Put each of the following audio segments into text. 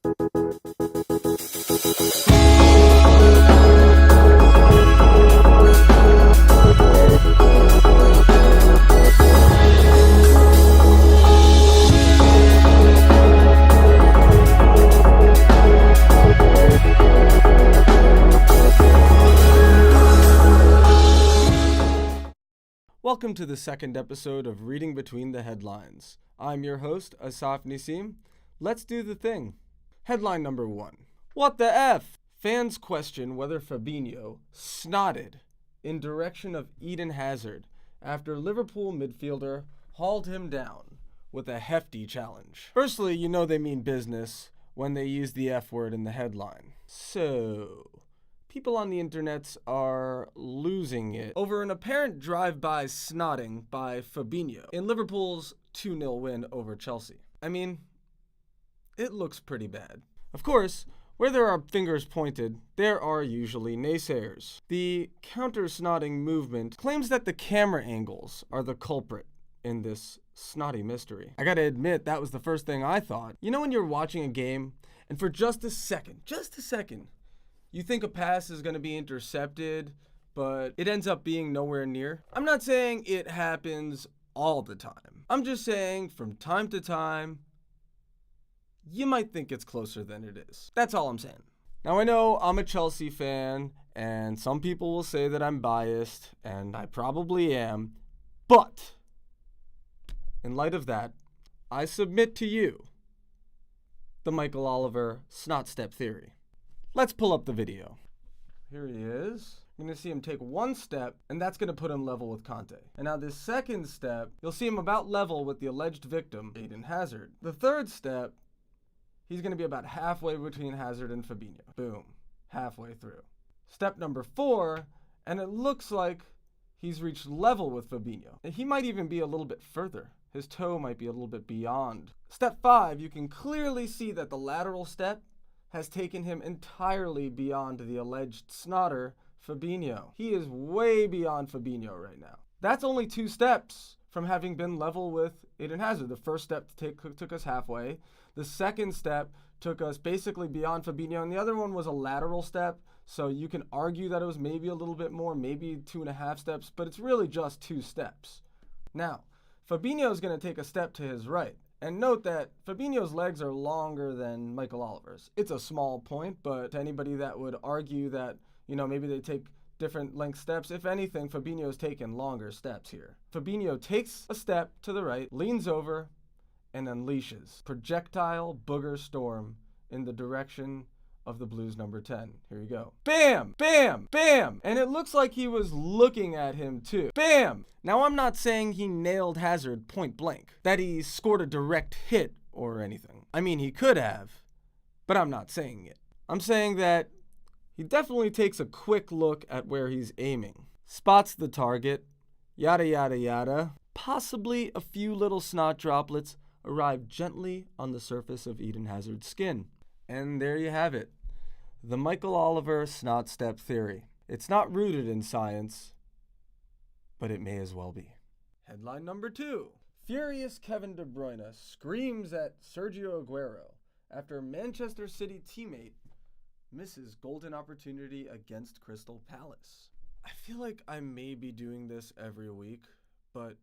Welcome to the second episode of Reading Between the Headlines. I'm your host, Asaf Nissim. Let's do the thing. Headline number 1. What the F? Fans question whether Fabinho snotted in direction of Eden Hazard after Liverpool midfielder hauled him down with a hefty challenge. Firstly, you know they mean business when they use the F word in the headline. So, people on the internets are losing it over an apparent drive-by snotting by Fabinho in Liverpool's 2-0 win over Chelsea. I mean, it looks pretty bad. Of course, where there are fingers pointed, there are usually naysayers. The counter-snotting movement claims that the camera angles are the culprit in this snotty mystery. I gotta admit, that was the first thing I thought. You know when you're watching a game, and for just a second, you think a pass is going to be intercepted, but it ends up being nowhere near? I'm not saying it happens all the time. I'm just saying from time to time, you might think it's closer than it is. That's all I'm saying. Now I know I'm a Chelsea fan, and some people will say that I'm biased, and I probably am, but in light of that, I submit to you the Michael Oliver snot step theory. Let's pull up the video. Here he is. You're going to see him take one step, and that's going to put him level with Conte. And now this second step, you'll see him about level with the alleged victim, Eden Hazard. The third step, he's going to be about halfway between Hazard and Fabinho. Boom. Halfway through. Step number 4, and it looks like he's reached level with Fabinho. And he might even be a little bit further. His toe might be a little bit beyond. Step 5, you can clearly see that the lateral step has taken him entirely beyond the alleged snotter, Fabinho. He is way beyond Fabinho right now. That's only 2 steps from having been level with Eden Hazard. The first step took us halfway. The second step took us basically beyond Fabinho, and the other one was a lateral step, so you can argue that it was maybe a little bit more, maybe 2.5 steps, but it's really just 2 steps. Now, Fabinho is going to take a step to his right. And note that Fabinho's legs are longer than Michael Oliver's. It's a small point, but to anybody that would argue that, maybe they take different length steps, if anything, Fabinho's taken longer steps here. Fabinho takes a step to the right, leans over, and unleashes projectile booger storm in the direction of the Blues number 10. Here you go. Bam! Bam! Bam! And it looks like he was looking at him too. Bam! Now I'm not saying he nailed Hazard point blank, that he scored a direct hit or anything. I mean, he could have, but I'm not saying it. I'm saying that he definitely takes a quick look at where he's aiming, spots the target, yada yada yada. Possibly a few little snot droplets arrive gently on the surface of Eden Hazard's skin. And there you have it, the Michael Oliver snot step theory. It's not rooted in science, but it may as well be. Headline number 2. Furious Kevin De Bruyne screams at Sergio Aguero after Manchester City teammate misses golden opportunity against Crystal Palace. I feel like I may be doing this every week, but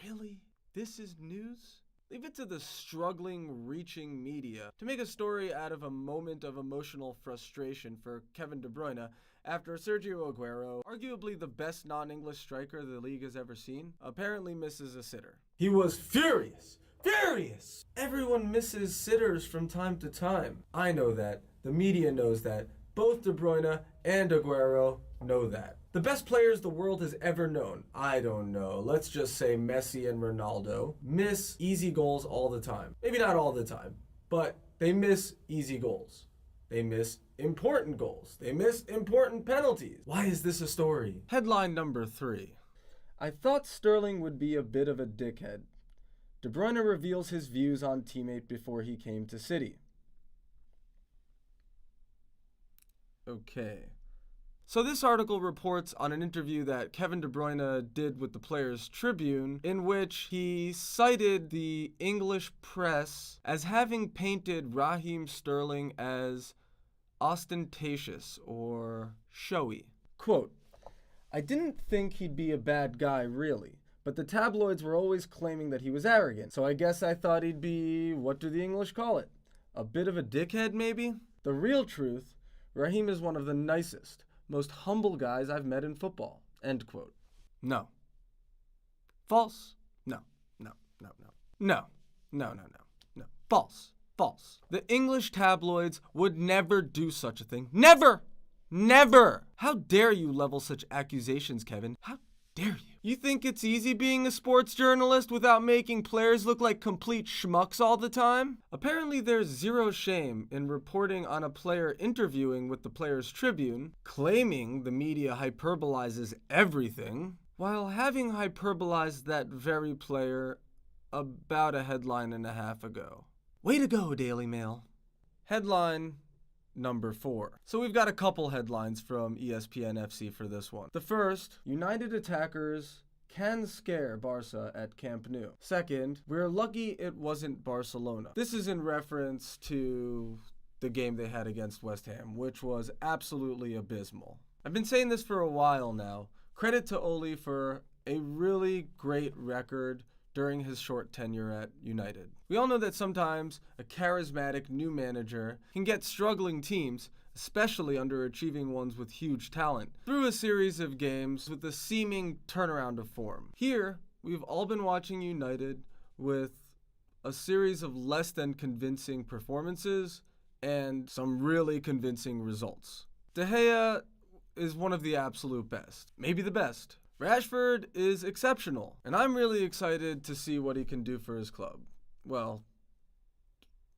really? This is news? Leave it to the struggling, reaching media to make a story out of a moment of emotional frustration for Kevin De Bruyne after Sergio Aguero, arguably the best non-English striker the league has ever seen, apparently misses a sitter. He was furious! Furious! Everyone misses sitters from time to time. I know that. The media knows that. Both De Bruyne and Aguero know that. The best players the world has ever known, I don't know, let's just say Messi and Ronaldo, miss easy goals all the time. Maybe not all the time, but they miss easy goals. They miss important goals. They miss important penalties. Why is this a story? Headline number 3. I thought Sterling would be a bit of a dickhead. De Bruyne reveals his views on teammate before he came to City. Okay. So this article reports on an interview that Kevin De Bruyne did with the Players' Tribune, in which he cited the English press as having painted Raheem Sterling as ostentatious or showy. Quote, "I didn't think he'd be a bad guy, really, but the tabloids were always claiming that he was arrogant, so I guess I thought he'd be, what do the English call it? A bit of a dickhead, maybe? The real truth, Raheem is one of the nicest, most humble guys I've met in football." End quote. No. False. No. False. The English tabloids would never do such a thing. Never! How dare you level such accusations, Kevin? How dare you? You think it's easy being a sports journalist without making players look like complete schmucks all the time? Apparently there's zero shame in reporting on a player interviewing with the Players' Tribune, claiming the media hyperbolizes everything, while having hyperbolized that very player about a headline and a half ago. Way to go, Daily Mail. Headline number 4. So we've got a couple headlines from ESPN FC for this one. The first, United attackers can scare Barca at Camp Nou. Second, we're lucky it wasn't Barcelona. This is in reference to the game they had against West Ham, which was absolutely abysmal. I've been saying this for a while now. Credit to Ole for a really great record during his short tenure at United. We all know that sometimes a charismatic new manager can get struggling teams, especially underachieving ones with huge talent, through a series of games with a seeming turnaround of form. Here, we've all been watching United with a series of less than convincing performances and some really convincing results. De Gea is one of the absolute best, maybe the best. Rashford is exceptional, and I'm really excited to see what he can do for his club. Well,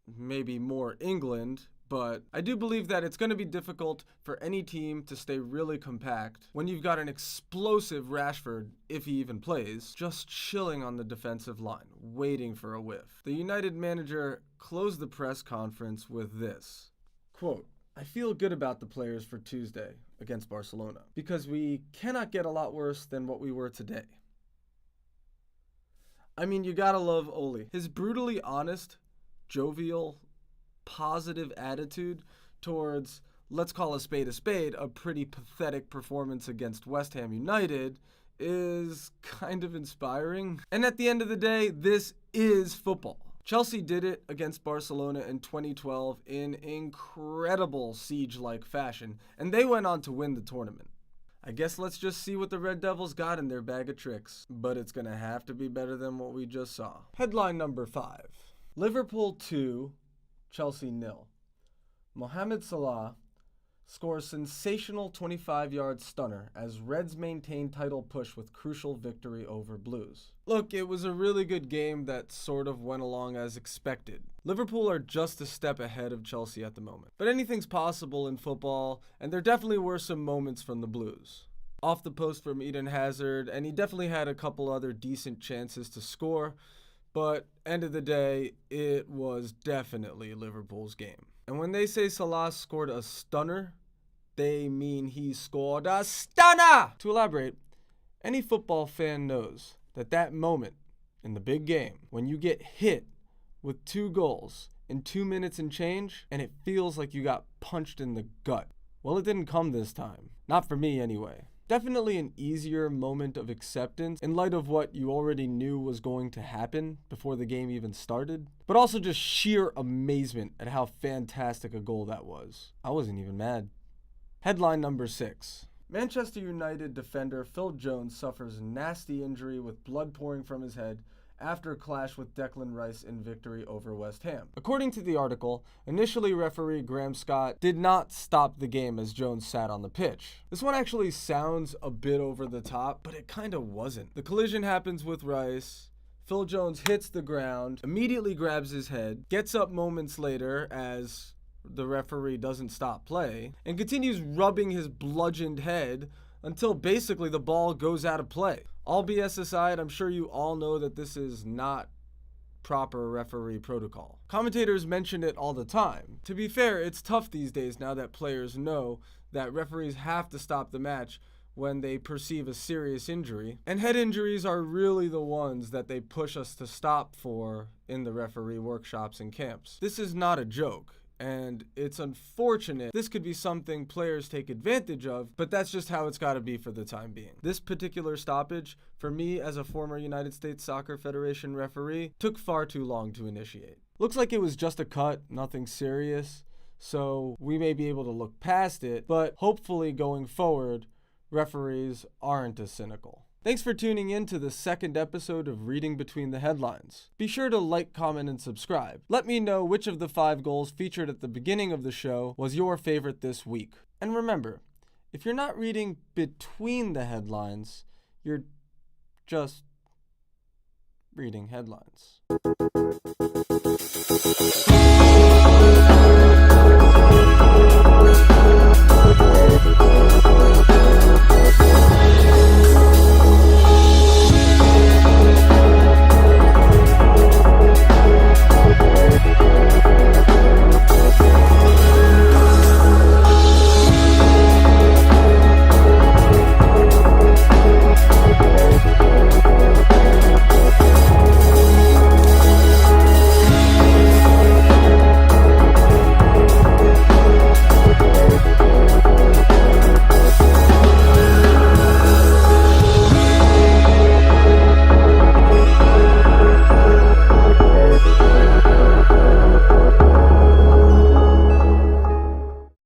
maybe more England, but I do believe that it's going to be difficult for any team to stay really compact when you've got an explosive Rashford, if he even plays, just chilling on the defensive line, waiting for a whiff. The United manager closed the press conference with this, quote, "I feel good about the players for Tuesday against Barcelona because we cannot get a lot worse than what we were today." I mean, you gotta love Ole. His brutally honest, jovial, positive attitude towards, let's call a spade, a pretty pathetic performance against West Ham United is kind of inspiring. And at the end of the day, this is football. Chelsea did it against Barcelona in 2012 in incredible siege-like fashion, and they went on to win the tournament. I guess let's just see what the Red Devils got in their bag of tricks, but it's going to have to be better than what we just saw. Headline number 5. Liverpool 2, Chelsea 0. Mohamed Salah scores sensational 25-yard stunner as Reds maintain title push with crucial victory over Blues. Look, it was a really good game that sort of went along as expected. Liverpool are just a step ahead of Chelsea at the moment. But anything's possible in football, and there definitely were some moments from the Blues. Off the post from Eden Hazard, and he definitely had a couple other decent chances to score, but end of the day, it was definitely Liverpool's game. And when they say Salah scored a stunner, they mean he scored a stunner! To elaborate, any football fan knows that that moment in the big game, when you get hit with 2 goals in 2 minutes and change, and it feels like you got punched in the gut. Well, it didn't come this time. Not for me, anyway. Definitely an easier moment of acceptance in light of what you already knew was going to happen before the game even started, but also just sheer amazement at how fantastic a goal that was. I wasn't even mad. Headline number 6. Manchester United defender Phil Jones suffers nasty injury with blood pouring from his head after a clash with Declan Rice in victory over West Ham. According to the article, initially referee Graham Scott did not stop the game as Jones sat on the pitch. This one actually sounds a bit over the top, but it kind of wasn't. The collision happens with Rice. Phil Jones hits the ground, immediately grabs his head, gets up moments later as the referee doesn't stop play, and continues rubbing his bludgeoned head until basically the ball goes out of play. All BS aside, I'm sure you all know that this is not proper referee protocol. Commentators mention it all the time. To be fair, it's tough these days now that players know that referees have to stop the match when they perceive a serious injury. And head injuries are really the ones that they push us to stop for in the referee workshops and camps. This is not a joke. And it's unfortunate. This could be something players take advantage of, but that's just how it's got to be for the time being. This particular stoppage, for me as a former United States Soccer Federation referee, took far too long to initiate. Looks like it was just a cut, nothing serious, so we may be able to look past it, but hopefully going forward, referees aren't as cynical. Thanks for tuning in to the second episode of Reading Between the Headlines. Be sure to like, comment, and subscribe. Let me know which of the 5 goals featured at the beginning of the show was your favorite this week. And remember, if you're not reading between the headlines, you're just reading headlines.